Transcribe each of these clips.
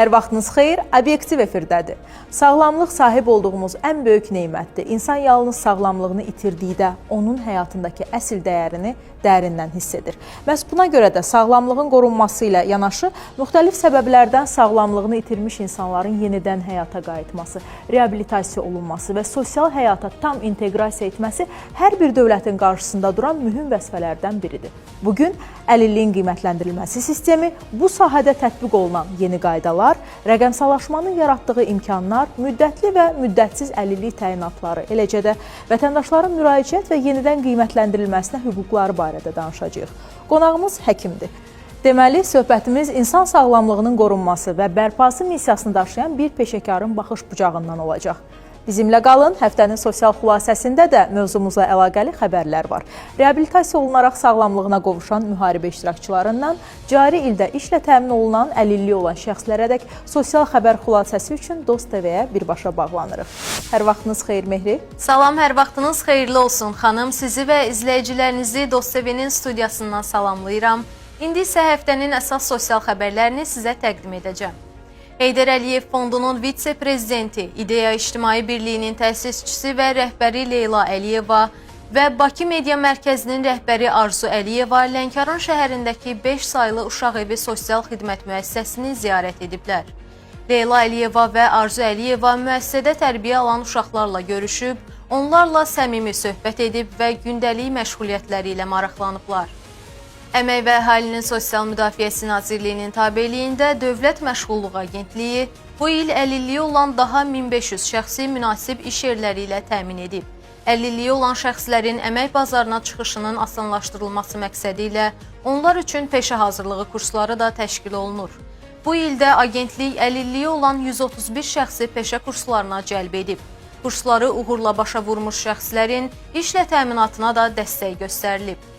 Hər vaxtınız xeyir, Obyektiv efirdədir. Sağlamlıq sahib olduğumuz ən böyük nemətdir. İnsan yalnız sağlamlığını itirdikdə onun həyatındakı əsl dəyərini dərindən hiss edir. Məhz buna görə də sağlamlığın qorunması ilə yanaşı, müxtəlif səbəblərdən sağlamlığını itirmiş insanların yenidən həyata qayıtması, reabilitasiya olunması və sosial həyata tam inteqrasiya etməsi hər bir dövlətin qarşısında duran mühüm vəzifələrdən biridir. Bugün əlilliyin qiymətləndirilməsi sistemi, bu sahədə tətbiq olunan yeni qaydalar, rəqəmsallaşmanın yaratdığı imkanlar, müddətli və müddətsiz əlillik təyinatları, eləcə də vətəndaşların müraciət və yenidən qiymətləndirilməsinə hüquqları barədə danışacağıq. Qonağımız həkimdir. Deməli, söhbətimiz insan sağlamlığının qorunması və bərpası missiyasını daşıyan bir peşəkarın baxış bucağından olacaq. Bizimlə qalın, həftənin sosial xülasəsində də mövzumuzla əlaqəli xəbərlər var. Reabilitasiya olunaraq sağlamlığına qovuşan müharibə iştirakçılarından cari ildə işlə təmin olunan əlilliyi olan şəxslərədək sosial xəbər xülasəsi üçün Dost TV-yə birbaşa bağlanırıq. Hər vaxtınız xeyir Mehri. Salam, hər vaxtınız xeyirli olsun xanım. Sizi və izləyicilərinizi Dost TV-nin studiyasından salamlayıram. İndi isə həftənin əsas sosial xəbərlərini sizə təqdim edəcəm. Heydər Əliyev Fondunun vitse-prezidenti, İdeya İctimai Birliyinin təsisçisi və rəhbəri Leyla Əliyeva və Bakı Media Mərkəzinin rəhbəri Arzu Əliyeva Lənkəran şəhərindəki 5 saylı uşaq evi sosial xidmət müəssisəsini ziyarət ediblər. Leyla Əliyeva və Arzu Əliyeva müəssisədə tərbiyə alan uşaqlarla görüşüb, onlarla səmimi söhbət edib və gündəlik məşğuliyyətləri ilə maraqlanıblar. Əmək və Əhalinin Sosial Müdafiəsi Nazirliyinin tabeliyində Dövlət Məşğulluq Agentliyi bu il əlilliyi olan daha 1500 şəxsi münasib iş yerləri ilə təmin edib. Əlilliyi olan şəxslərin əmək bazarına çıxışının asanlaşdırılması məqsədi ilə onlar üçün peşə hazırlığı kursları da təşkil olunur. Bu ildə agentlik əlilliyi olan 131 şəxsi peşə kurslarına cəlb edib. Kursları uğurla başa vurmuş şəxslərin işlə təminatına da dəstək göstərilib.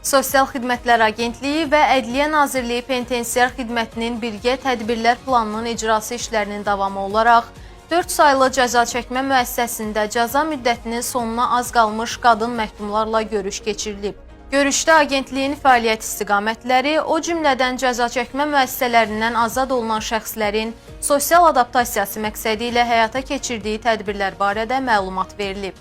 Sosial Xidmətlər Agentliyi və Ədliyyə Nazirliyi Penitensiar Xidmətinin birgə tədbirlər planının icrası işlərinin davamı olaraq 4 saylı cəza çəkmə müəssisəsində cəza müddətinin sonuna az qalmış qadın məhkumlarla görüş keçirilib. Görüşdə agentliyin fəaliyyət istiqamətləri, o cümlədən cəza çəkmə müəssisələrindən azad olunan şəxslərin sosial adaptasiyası məqsədi ilə həyata keçirdiyi tədbirlər barədə məlumat verilib.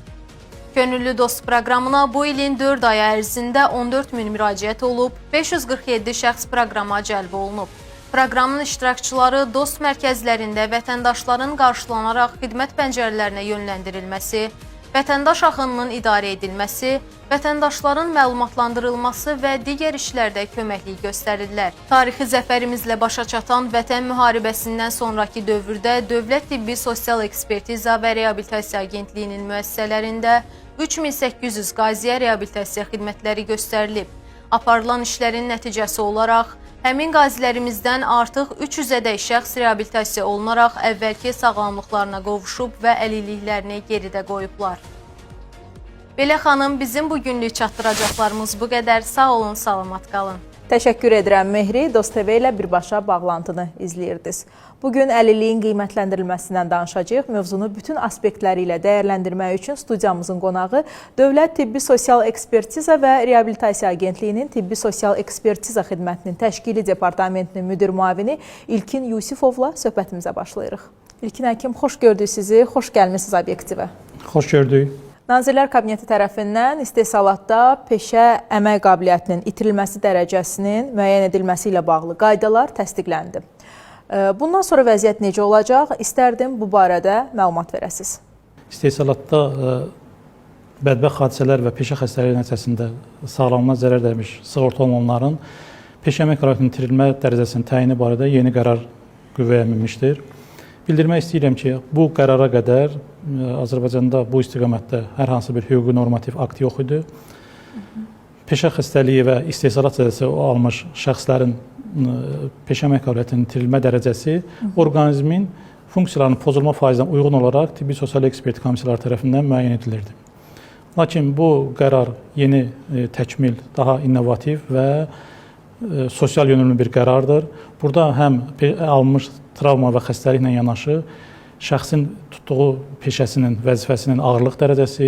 Könüllü Dost proqramına bu ilin 4 ay ərzində 14 min müraciət olub, 547 şəxs proqrama cəlb olunub. Proqramın iştirakçıları Dost mərkəzlərində vətəndaşların qarşılanaraq xidmət pəncərələrinə yönləndirilməsi, vətəndaş axınının idarə edilməsi, vətəndaşların məlumatlandırılması və digər işlərdə köməklik göstərirlər. Tarixi zəfərimizlə başa çatan Vətən müharibəsindən sonraki dövrdə Dövlət Tibbi Sosial Ekspertiza və Reabilitasiya Agentliyinin müəssisələrində 3800 qaziyə reabilitasiya xidmətləri göstərilib. Aparılan işlərin nəticəsi olaraq həmin qazilərimizdən artıq 300-ədək şəxs reabilitasiya olunaraq əvvəlki sağlamlıqlarına qovuşub və əlilliklərini geridə qoyublar. Belə xanım, bizim bugünlük çatdıracaqlarımız bu qədər. Sağ olun, salamat qalın. Təşəkkür edirəm Mehri. Dost TV ilə birbaşa bağlantını izləyirdiniz. Bugün əlilliyin qiymətləndirilməsindən danışacağıq. Mövzunu bütün aspektləri ilə dəyərləndirmək üçün studiyamızın qonağı Dövlət Tibbi Sosial Ekspertiza və Reabilitasiya Agentliyinin Tibbi Sosial Ekspertiza Xidmətinin Təşkili Departamentinin müdir müavini İlkin Yusifovla söhbətimizə başlayırıq. İlkin həkim, xoş gördük sizi, xoş gəlmisiniz Obyektivə. Xoş gördük. Nazirlər Kabineti tərəfindən istehsalatda peşə əmək qabiliyyətinin itirilməsi dərəcəsinin müəyyən edilməsi ilə bağlı qaydalar təsdiqləndi. Bundan sonra vəziyyət necə olacaq? İstərdim bu barədə məlumat verəsiniz. İstehsalatda bədbəxt hadisələr və peşə xəstələri nəticəsində sağlamlığına zərər dəymiş sığorta olunanların peşə əmək qabiliyyətinin itirilmə dərəcəsinin təyini barədə yeni qərar qüvvəyə minmişdir. Bildirmək istəyirəm ki, bu qərara qədər Azərbaycanda bu istiqamətdə hər hansı bir hüquqi normativ akt yox idi. Peşə xəstəliyi və istehsalat cəzası almış şəxslərin peşə əmək qabiliyyətinin itirilmə dərəcəsi orqanizmin funksiyalarının pozulma faizinə uyğun olaraq tibbi sosial ekspert komissiyaları tərəfindən müəyyən edilirdi. Lakin bu qərar yeni, təkmil, daha innovativ və sosial yönümlü bir qərardır. Burada həm alınmış travma və xəstəliklə yanaşı şəxsin tutduğu peşəsinin, vəzifəsinin ağırlıq dərəcəsi,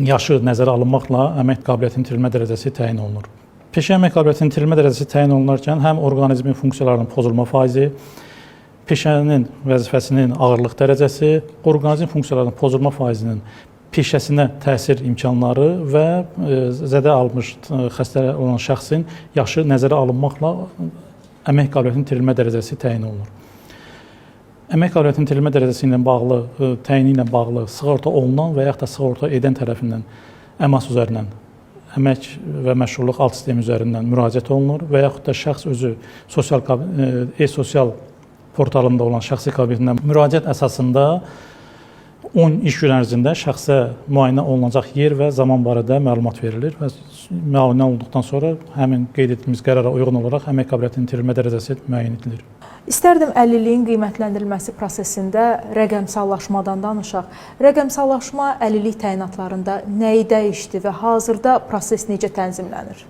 yaşı nəzərə alınmaqla əmək qabiliyyətinin itirilmə dərəcəsi təyin olunur. Peşə əmək qabiliyyətinin itirilmə dərəcəsi təyin olunarkən həm orqanizmin funksiyalarının pozulma faizi, peşənin vəzifəsinin ağırlıq dərəcəsi, orqanizm funksiyalarının pozulma faizinin peşəsinə təsir imkanları və zədə almış xəstə olan şəxsin yaşı nəzərə alınmaqla əmək qabiliyyətinin itirilmə dərəcəsi təyin olunur. Əmək qabiliyyətinin itirilmə dərəcəsi ilə bağlı, təyini ilə bağlı sığorta olunan və yaxud da sığorta edən tərəfindən əmas üzərindən, əmək və məşğulluq alt sistemi üzərindən müraciət olunur və yaxud da şəxs özü e-sosial portalında olan şəxsi kabinetindən müraciət əsasında 10 iş gün ərzində şəxsə müayinə olunacaq yer və zaman barədə məlumat verilir və müayinə olunduqdan sonra həmin qeyd etdiyimiz qərara uyğun olaraq əmək qabiliyyətinin itirilmə dərəcəsi müəyyən edilir. İstərdim əlilliyin qiymətləndirilməsi prosesində rəqəmsallaşmadan danışaq. Rəqəmsallaşma əlillik təyinatlarında nəyi dəyişdi və hazırda proses necə tənzimlənir?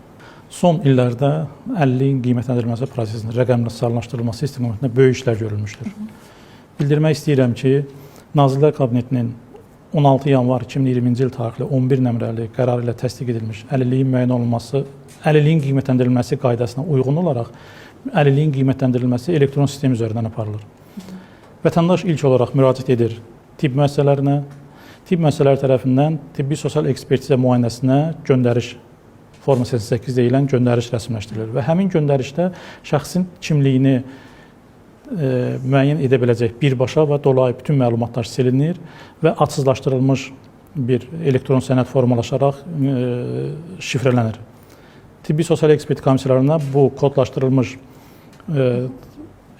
Son illərdə əlilliyin qiymətləndirilməsi prosesinin rəqəmsallaşdırılması istiqamətində böyük işlər görülmüşdür. Bildirmək istəyirəm ki, Nazirlər Kabinetinin 16 yanvar 2020-ci il tarixli 11 nömrəli qərar ilə təsdiq edilmiş əlilliyin müəyyən olunması, əlilliyin qiymətləndirilməsi qaydasına uyğun olaraq əlilliyin qiymətləndirilməsi elektron sistem üzərindən aparılır. Vətəndaş ilk olaraq müraciət edir tibb müəssisələrinə, tibb müəssisələri tərəfindən tibbi sosial ekspertizə müayinəsinə göndəriş forma 88 deyilən göndəriş rəsmiləşdirilir və həmin göndərişdə şəxsin kimliyini müəyyən edə biləcək birbaşa və dolayı bütün məlumatlar silinir və açızlaşdırılmış bir elektron sənəd formalaşaraq şifrələnir. Tibbi sosial ekspert komissiyalarına bu kodlaşdırılmış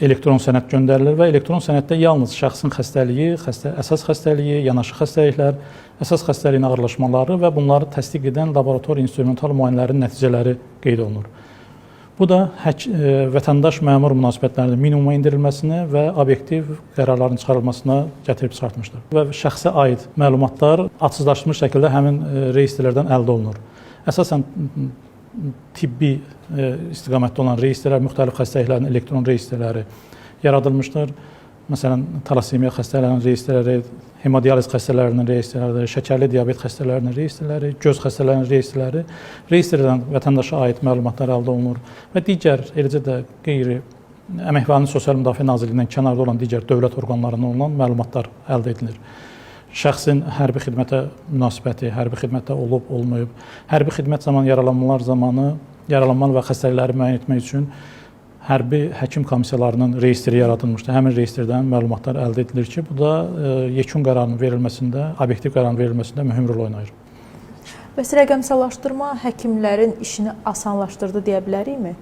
elektron sənəd göndərilir və elektron sənəddə yalnız şəxsin xəstəliyi, əsas xəstəliyi, yanaşı xəstəliklər, əsas xəstəliyin ağırlaşmaları və bunları təsdiq edən laborator instrumental müayinələrin nəticələri qeyd olunur. Bu da vətəndaş-məmur münasibətlərinin minimuma endirilməsinə və obyektiv qərarların çıxarılmasına gətirib çıxartmışdır. Və şəxsə aid məlumatlar açızlaşdırılmış şəkildə həmin reyestrlərdən əldə olunur. Əsasən tibbi istiqamətdə olan reyestrlər, müxtəlif xəstəliklərin elektron reyestrləri yaradılmışdır. Məsələn, talasemiya xəstələrinin reyestrləri, hemodializ xəstələrinin reyestrləri, şəkərli diabet xəstələrinin reyestrləri, göz xəstələrinin reyestrləri, reyestrlərdən vətəndaşa aid məlumatlar əldə olunur və digər, eləcə də qeyri Əmək və Əhalinin Sosial Müdafiə Nazirliyindən kənarda olan digər dövlət orqanlarından olan məlumatlar əldə edilir. Şəxsin hərbi xidmətə münasibəti, hərbi xidmətdə olub, olmayıb, hərbi xidmət zamanı yaralanma və xəstəlikləri müəyyən etmək üçün hərbi həkim komissiyalarının reyestri yaradılmışdır. Həmin reyestrdən məlumatlar əldə edilir ki, bu da yekun qərarın verilməsində, obyektiv qərarın verilməsində mühüm rol oynayır. Bəs rəqəmsallaşdırma həkimlərin işini asanlaşdırdı deyə bilərikmi?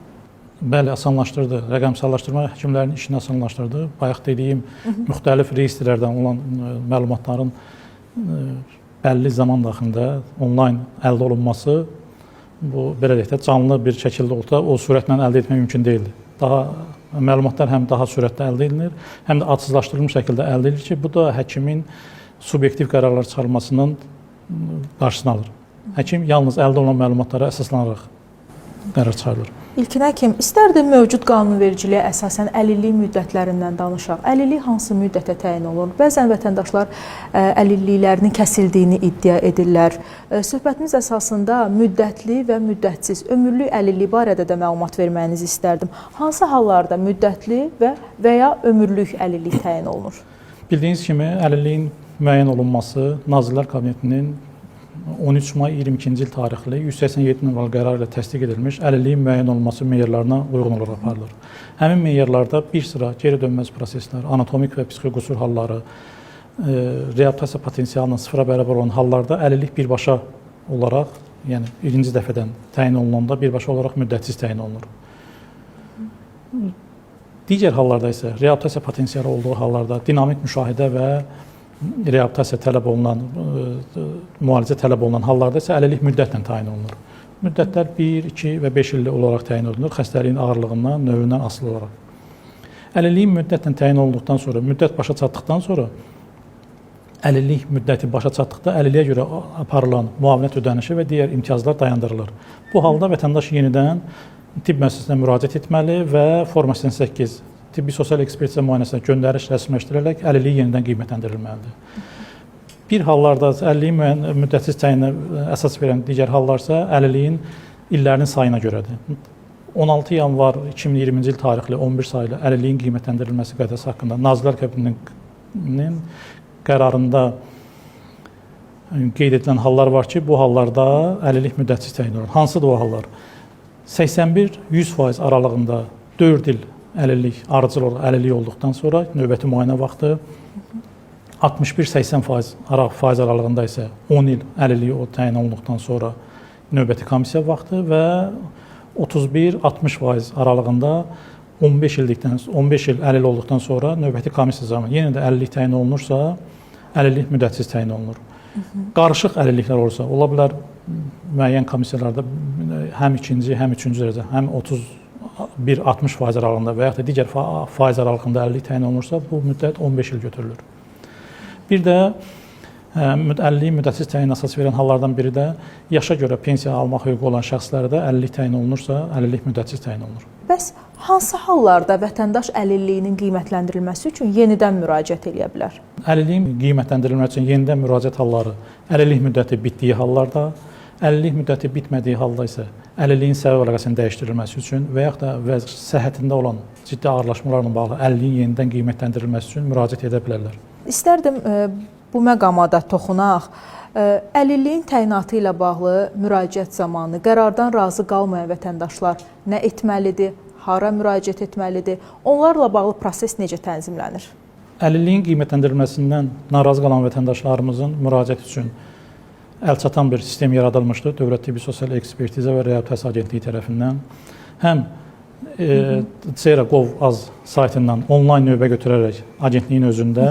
Bəli, asanlaşdırdı. Rəqəmsallaşdırma həkimlərin işini asanlaşdırdı. Bayaq dediyim müxtəlif reyestrlərdən olan məlumatların bəlli zaman daxilində onlayn əldə olunması, bu belə deyək də canlı bir şəkildə olsa, o sürətlə əldə etmək mümkün deyildir. Məlumatlar həm daha sürətlə əldə edilir, həm də açızlaşdırılmış şəkildə əldə edilir ki, bu da həkimin subyektiv qərarlar çıxarmasının qarşısını alır. Həkim yalnız əldə olunan məlumatlara əsaslanaraq qərar çıxarılır. İlkin həkim, istərdim mövcud qanunvericiliyə əsasən əlillik müddətlərindən danışaq. Əlillik hansı müddətə təyin olunur? Bəzən vətəndaşlar əlilliklərinin kəsildiyini iddia edirlər. Söhbətimiz əsasında müddətli və müddətsiz, ömürlük əlillik barədə də məlumat verməyinizi istərdim. Hansı hallarda müddətli və ya ömürlük əlillik təyin olunur? Bildiyiniz kimi, əlilliyin müəyyən olunması Nazirlər Kabinetinin 13 may 22-ci il tarixli 187 nömrəli qərar ilə təsdiq edilmiş əlilliyin müəyyən olunması meyarlarına uyğun olaraq aparılır. Həmin meyarlarda bir sıra geri dönməz proseslər, anatomik və psixi qüsur halları, reabilitasiya potensialının sıfıra bərabər olan hallarda əlillik birbaşa olaraq, yəni birinci dəfədən təyin olunanda birbaşa olaraq müddətsiz təyin olunur. Digər hallarda isə reabilitasiya potensialı olduğu hallarda dinamik müşahidə və reabilitasiya tələb olunan, müalicə tələb olunan hallarda isə əlillik müddətlə təyin olunur. Müddətlər 1, 2 və 5 illik olaraq təyin olunur, xəstəliyin ağırlığından, növündən asılı olaraq. Əlilliyin müddətlə təyin olunduqdan sonra, müddət başa çatdıqdan sonra, əlillik müddəti başa çatdıqda əlilliyə görə aparılan müavinət ödənişi və digər imtiyazlar dayandırılır. Bu halda vətəndaş yenidən tibb müəssisəsinə müraciət etməli və forma 88 tibbi sosial ekspertizə müayinəsinə göndəriş rəsmiləşdirilərək əlillik yenidən qiymətləndirilməlidir. Bir hallarda əlilliyin müddətsiz təyinə əsas verən digər hallarsa əlilliyin illərinin sayına görədir. 16 yanvar 2020-ci il tarixli 11 sayılı əlilliyin qiymətləndirilməsi qaydası haqqında Nazirlər Kabinetinin qərarında qeyd edilən hallar var ki, bu hallarda əlillik müddətsiz təyin olunur. Hansıdır o hallar? 81-100% aralığında 4 il əlillik, arıcıl əlillik olduqdan sonra növbəti müayinə vaxtı, 61-80% faiz aralığında isə 10 il əlillik təyin olunduqdan sonra növbəti komissiya vaxtı və 31-60% aralığında 15 il əlillik olduqdan sonra növbəti komissiya zamanı yenə də əlillik təyin olunursa, əlillik müddətsiz təyin olunur. Qarışıq əlilliklər olursa, ola bilər müəyyən komissiyalarda həm ikinci, həm üçüncü dərəcə, həm 31-60% aralığında və yaxud da digər faiz aralığında əlillik təyin olunursa, bu müddət 15 il götürülür. Bir də əlilliyi müddətsiz təyin əsas verən hallardan biri də yaşa görə pensiya almaq hüququ olan şəxslərdə əlillik təyin olunursa, əlillik müddətsiz təyin olunur. Bəs hansı hallarda vətəndaş əlilliyinin qiymətləndirilməsi üçün yenidən müraciət edə bilər? Əlilliyin qiymətləndirilməsi üçün yenidən müraciət halları əlillik müddəti bitdiyi hallarda, əlillik müddəti bitmədiyi halda isə əlilliyin səbəb əlaqəsinin dəyişdirilməsi üçün və yaxud da səhhətində olan ciddi ağırlaşmalarla bağlı əlilliyin yenidən qiymətləndirilməsi üçün müraciət edə bilərlər. İstərdim bu məqama da toxunaq. Əlilliyin təyinatı ilə bağlı müraciət zamanı qərardan razı qalmayan vətəndaşlar nə etməlidir, hara müraciət etməlidir, onlarla bağlı proses necə tənzimlənir? Əlilliyin qiymətləndirilməsindən narazı qalan vətəndaşlarımızın müraciət üçün əlçatan bir sistem yaradılmışdır Dövlət Tibbi Sosial Ekspertiza və Reabilitasiya Agentliyi tərəfindən. Həm CERA.gov.az saytından onlayn növbə götürərək agentliyin özündə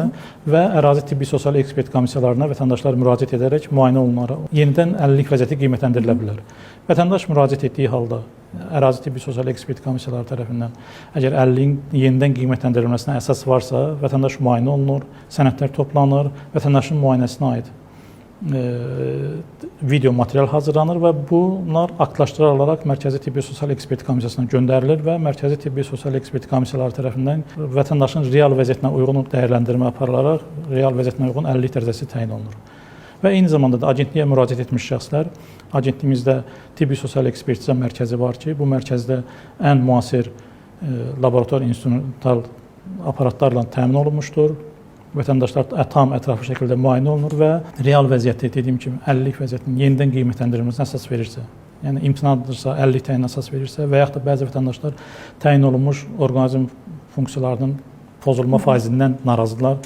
və ərazi tibbi sosial ekspert komissiyalarına vətəndaşlar müraciət edərək müayinə olunaraq yenidən əlillik vəziyyəti qiymətləndirilə bilər. Vətəndaş müraciət etdiyi halda ərazi tibbi sosial ekspert komissiyaları tərəfindən əgər əlilliyin yenidən qiymətləndirilməsinə əsas varsa, vətəndaş müayinə olunur, sənədlər toplanır, vətəndaşın müayinəsinə aid video material hazırlanır və bunlar aktlaşdırılaraq Mərkəzi Tibbi Sosial Ekspert Komissiyasına göndərilir və Mərkəzi Tibbi Sosial Ekspert Komissiyaları tərəfindən vətəndaşın real vəziyyətinə uyğun dəyərləndirmə aparılaraq real vəziyyətinə uyğun əlillik dərəcəsi təyin olunur. Və eyni zamanda da agentliyə müraciət etmiş şəxslər, agentliyimizdə Tibbi Sosial Ekspertiza mərkəzi var ki, bu mərkəzdə ən müasir laborator instrumental aparatlarla təmin olunmuşdur. Vətəndaşlar tam ətraflı şəkildə müayinə olunur və real vəziyyətdə dediyim kimi əlillik vəziyyətinin yenidən qiymətləndirilməsinə əsas verirsə, yəni imtinadırsa, əlillik təyin əsas verirsə və yaxud da bəzi vətəndaşlar təyin olunmuş orqanizm funksiyalarının pozulma faizindən narazıdırlar.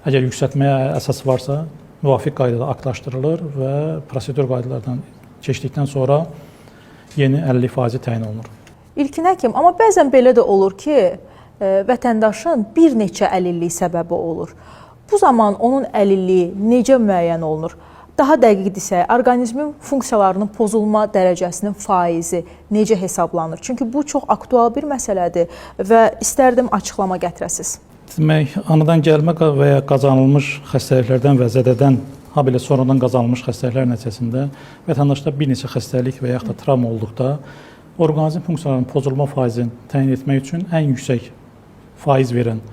Əgər yüksəltməyə əsas varsa, müvafiq qaydada aktlaşdırılır və prosedur qaydalardan keçdikdən sonra yeni əlillik faizi təyin olunur. İlkin həkim, amma bəzən belə də olur ki, vətəndaşın bir neçə əlillik səbəbi olur. Bu zaman onun əlilliyi necə müəyyən olunur? Daha dəqiq desək, orqanizmin funksiyalarının pozulma dərəcəsinin faizi necə hesablanır? Çünki bu çox aktual bir məsələdir və istərdim açıqlama gətirəsiniz. Demək, anadan gəlmə və ya qazanılmış xəstəliklərdən və zədədən, habelə sonradan qazanılmış xəstəliklər nəticəsində vətəndaşda bir neçə xəstəlik və yaxud da travma olduqda orqanizm funksiyalarının pozulma faizini təyin etmək üçün ən yüksək faiz verən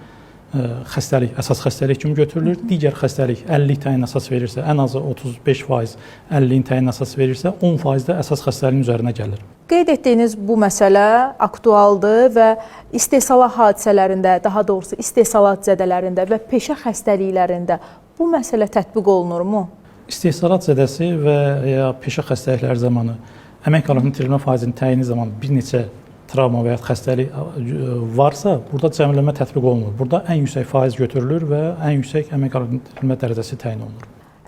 xəstəlik, əsas xəstəlik kimi götürülür. Digər xəstəlik 50 təyin əsas verirsə, ən azı 35% 50-nin təyin əsas verirsə, 10% də əsas xəstəliyin üzərinə gəlir. Qeyd etdiyiniz bu məsələ aktualdır və istehsalat hadisələrində, daha doğrusu istehsalat zədələrində və peşə xəstəliklərində bu məsələ tətbiq olunurmu? İstehsalat zədəsi və ya peşə xəstəlikləri zamanı əmək qabiliyyətinin itirilmə faizinin təyini zamanı bir neçə travma və ya xəstəlik varsa, burada cəmləmə tətbiq olunur. Burada ən yüksək faiz götürülür və ən yüksək əmək qabiliyyətinin itirilmə dərəcəsi təyin olunur.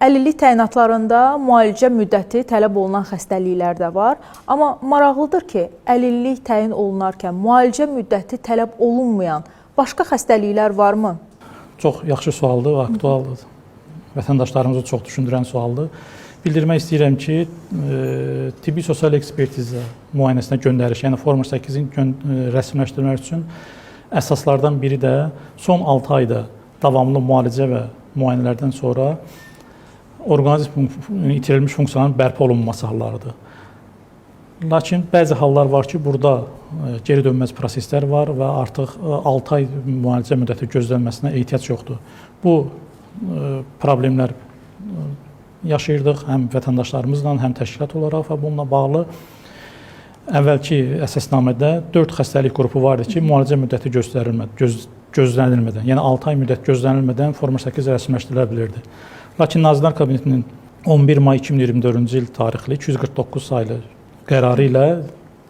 Əlillik təyinatlarında müalicə müddəti tələb olunan xəstəliklər də var. Amma maraqlıdır ki, əlillik təyin olunarkən müalicə müddəti tələb olunmayan başqa xəstəliklər varmı? Çox yaxşı sualdır və aktualdır. Vətəndaşlarımızı çox düşündürən sualdır. Bildirmək istəyirəm ki, tibbi sosial ekspertiza müayinəsinə göndəriş, yəni Forma 8-in rəsmiləşdirmək üçün əsaslardan biri də son 6 ayda davamlı müalicə və müayinələrdən sonra orqanizmin itirilmiş funksiyanın bərpa olunması hallarıdır. Lakin bəzi hallar var ki, burada geri dönməz proseslər var və artıq 6 ay müalicə müddəti gözlənməsinə ehtiyac yoxdur. Bu problemlər yaşayırdıq həm vətəndaşlarımızla, həm təşkilat olaraq və bununla bağlı əvvəlki əsasnamədə 4 xəstəlik qrupu vardı ki, müalicə müddəti gözlənilmədən, yəni 6 ay müddət gözlənilmədən forma 8 rəsmiləşdirilə bilirdi. Lakin Nazirlər Kabinetinin 11 may 2024-cü il tarixli 249 saylı qərarı ilə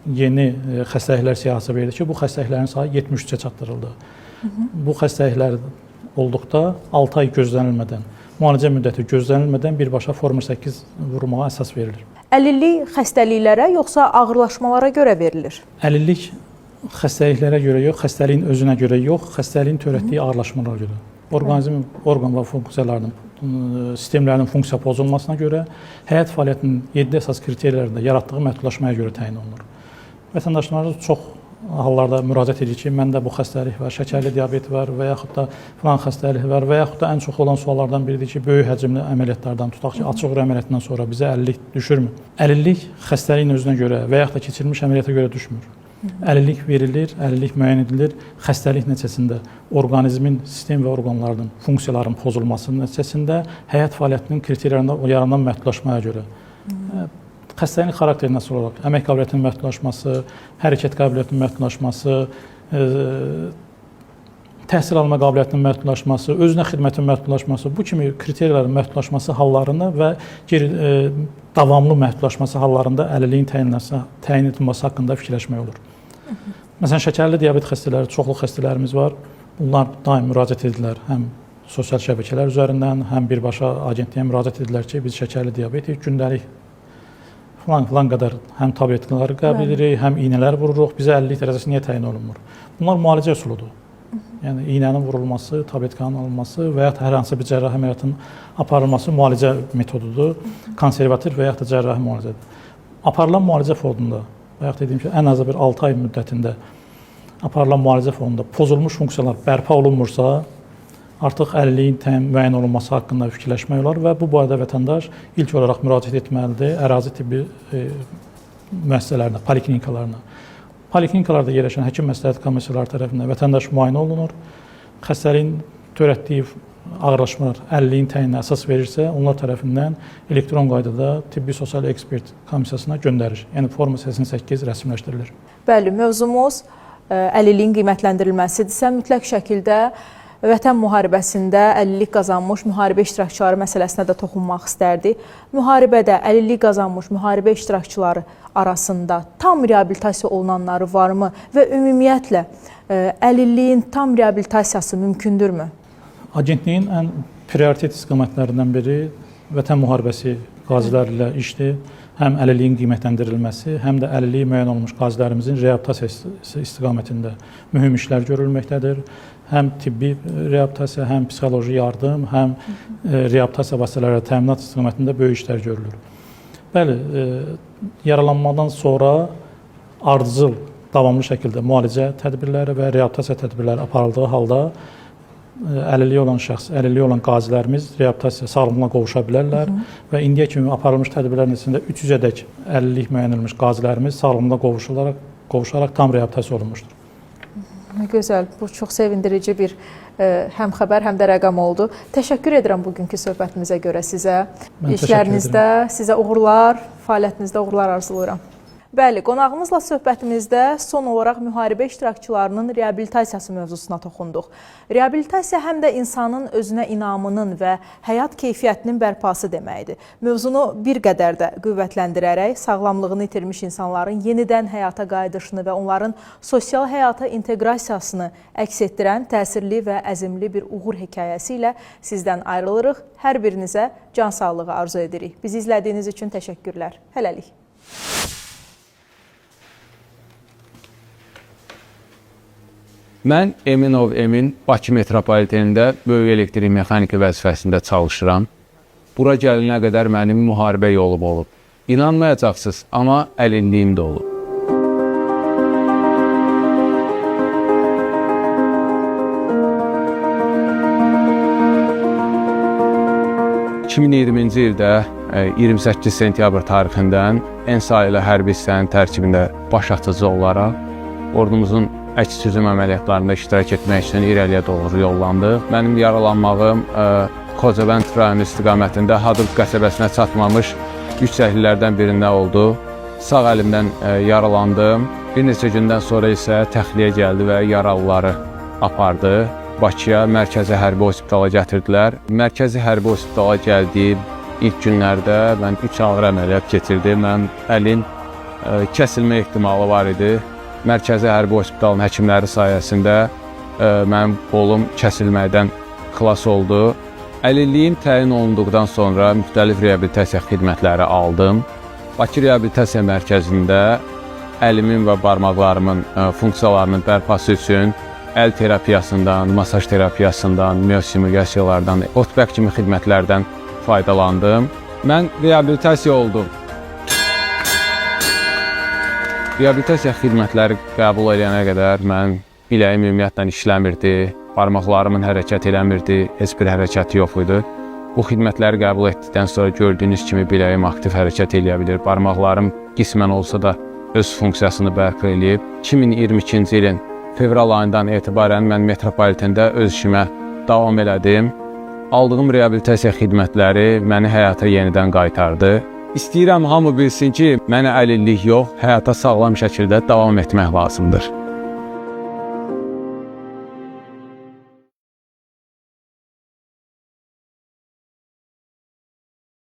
yeni xəstəliklər siyahısı verildi ki, bu xəstəliklərin sayı 73-ə çatdırıldı. Bu xəstəliklər olduqda 6 ay gözlənilmədən, müalicə müddəti gözlənilmədən birbaşa forma 8 vurmağa əsas verilir. Əlillik xəstəliklərə yoxsa ağırlaşmalara görə verilir? Əlillik xəstəliklərə görə yox, xəstəliyin özünə görə yox, xəstəliyin törətdiyi ağırlaşmalara görə. Orqanizmin orqan və funksiyalarının, sistemlərinin funksiya pozulmasına görə, həyat fəaliyyətinin 7 əsas kriteriyalarında yaratdığı məhdudlaşmaya görə təyin olunur. Vətəndaşlarımız çox hallarda müraciət edir ki, məndə bu xəstəlik var, şəkərli diabet var və yaxud da filan xəstəlik var və yaxud da ən çox olan suallardan biridir ki, böyük həcmli əməliyyatlardan tutaq ki, açıq ürə əməliyyatından sonra bizə əlillik düşürmü? Əlillik xəstəliyin özünə görə və yaxud da keçirilmiş əməliyyata görə düşmür. Əlillik verilir, əlillik müəyyən edilir. Xəstəlik nəticəsində orqanizmin, sistem və orqanlarının funksiyalarının pozulması nəticəsində həyat fəaliyyətinin kriteriyalarında yaranan məhdudlaşmaya görə. Xəstəliyin xarakterinə asılı olaraq əmək qabiliyyətinin məhdudlaşması, hərəkət qabiliyyətinin məhdudlaşması, təhsil alma qabiliyyətinin məhdudlaşması, özünə xidmətin məhdudlaşması, bu kimi kriteriyaların məhdudlaşması hallarında və davamlı məhdudlaşması hallarında əlilliyin təyin edilməsi haqqında fikirləşmək olur. Məsələn, şəkərli diabet xəstələri, çoxlu xəstələrimiz var. Bunlar daim müraciət edirlər, həm sosial şəbəkələr üzərindən, həm birbaşa agentliyə müraciət edirlər ki, biz şəkərli diabetik, gündəlik filan qədər həm tabletləri qəbul edirik, həm iynələr vururuq, bizə əlillik dərəcəsi niyə təyin olunmur? Bunlar müalicə üsuludur. Yəni, iynənin vurulması, tabletkanın alınması və ya hər hansı bir cərrahi əməliyyatın aparılması müalicə metodudur, konservativ və ya da cərrahi müalicədir. Aparılan müalicə fonunda və ya dediyim ki, ən azı bir 6 ay müddətində aparılan müalicə fonunda pozulmuş funksiyalar bərpa olunmursa, artıq əlilliyin müəyyən olunması haqqında fikirləşmək olar və bu barədə vətəndaş ilk olaraq müraciət etməlidir ərazi tibbi müəssisələrinə, poliklinikalarına. Poliklinikalarda yerləşən həkim məsləhət komissiyaları tərəfindən vətəndaş müayinə olunur. Xəstəliyin törətdiyi ağırlaşmalar əlilliyin təyinə əsas verirsə, onlar tərəfindən elektron qaydada tibbi sosial ekspert komissiyasına göndərir. Yəni forma 88 rəsmiləşdirilir. Bəli, mövzumuz əlilliyin qiymətləndirilməsidirsə, mütləq şəkildə Vətən müharibəsində əlillik qazanmış müharibə iştirakçıları məsələsinə də toxunmaq istərdik. Müharibədə əlillik qazanmış müharibə iştirakçıları arasında tam reabilitasiya olunanları varmı və ümumiyyətlə əlilliyin tam reabilitasiyası mümkündürmü? Agentliyin ən prioritet istiqamətlərindən biri Vətən müharibəsi qaziləri ilə işdir. Həm əlilliyin qiymətləndirilməsi, həm də əlilliyi müəyyən olunmuş qazilərimizin reabilitasiyası istiqamətində mühüm işlər görülməkdədir. Həm tibbi reabilitasiya, həm psixoloji yardım, həm reabilitasiya vasitələri təminat istiqamətində böyük işlər görülür. Bəli, yaralanmadan sonra ardıcıl, davamlı şəkildə müalicə tədbirləri və reabilitasiya tədbirləri aparıldığı halda əlilliyi olan şəxs, əlilliyi olan qazilərimiz reabilitasiya sağlamlığa qovuşa bilərlər və indiyə kimi aparılmış tədbirlərin içində 300-ədək əlillik müəyyən edilmiş qazilərimiz sağlamlığa qovuşaraq tam reabilitasiya olunmuşdur. Gözəl, bu çox sevindirici bir həm xəbər, həm də rəqam oldu. Təşəkkür edirəm bugünkü söhbətimizə görə sizə. İşlərinizdə sizə uğurlar, fəaliyyətinizdə uğurlar arzulayıram. Bəli, qonağımızla söhbətimizdə son olaraq müharibə iştirakçılarının reabilitasiyası mövzusuna toxunduq. Reabilitasiya həm də insanın özünə inamının və həyat keyfiyyətinin bərpası deməkdir. Mövzunu bir qədər də qüvvətləndirərək sağlamlığını itirmiş insanların yenidən həyata qayıdışını və onların sosial həyata inteqrasiyasını əks etdirən təsirli və əzimli bir uğur hekayəsi ilə sizdən ayrılırıq. Hər birinizə can sağlığı arzu edirik. Bizi izlədiyiniz üçün təşəkkürlər. Hələlik. Mən Eminov Emin Bakı metropolitenində böyük elektrik mexaniki vəzifəsində çalışıram. Bura gəlinə qədər mənim müharibə yolum olub. İnanmayacaqsınız, amma əlilliyim də olub. ...2020-ci ildə 28 sentyabr tarixindən ENSA ilə hərbi hissənin tərkibində baş atıcı olaraq ordumuzun əks süzüm əməliyyatlarında iştirak etmək üçün irəliyə doğru yollandıq. Mənim yaralanmağım Xocavənd rayonu istiqamətində Hadrut qəsəbəsinə çatmamış yük çəkililərdən birində oldu. sağ əlimdən yaralandım. Bir neçə gündən sonra isə təxliyə gəldi və yaralıları apardı. Bakıya, Mərkəzi Hərbi Hospitala gətirdilər. Mərkəzi Hərbi Hospitala gəldiyim ilk günlərdə mən 3 ağır əməliyyat keçirdim. Mənim əlin kəsilmə ehtimalı var idi. Mərkəzi Hərbi Hospitalın həkimləri sayəsində mənim qolum kəsilməkdən xilas oldu. Əlilliyim təyin olunduqdan sonra müxtəlif reabilitasiya xidmətləri aldım. Bakı Reabilitasiya Mərkəzində əlimin və barmaqlarımın funksiyalarının bərpası üçün əl terapiyasından, masaj terapiyasından, miyosimülyasiyalardan, otbək kimi xidmətlərdən faydalandım. Mən reabilitasiya oldum. Reabilitasiya xidmətləri qəbul edənə qədər mənim biləyim ümumiyyətlə işləmirdi, barmaqlarımın hərəkət eləmirdi, heç bir hərəkəti yox idi. Bu xidmətləri qəbul etdikdən sonra gördüyünüz kimi biləyim aktiv hərəkət eləyə bilir. Barmaqlarım qismən olsa da öz funksiyasını bərpa eləyib. 2022-ci ilin fevral ayından etibarən mən metropolitində öz işimə davam elədim. Aldığım reabilitasiya xidmətləri məni həyata yenidən qaytardı. İstəyirəm hamı bilsin ki, mənə əlillik yox, həyata sağlam şəkildə davam etmək lazımdır.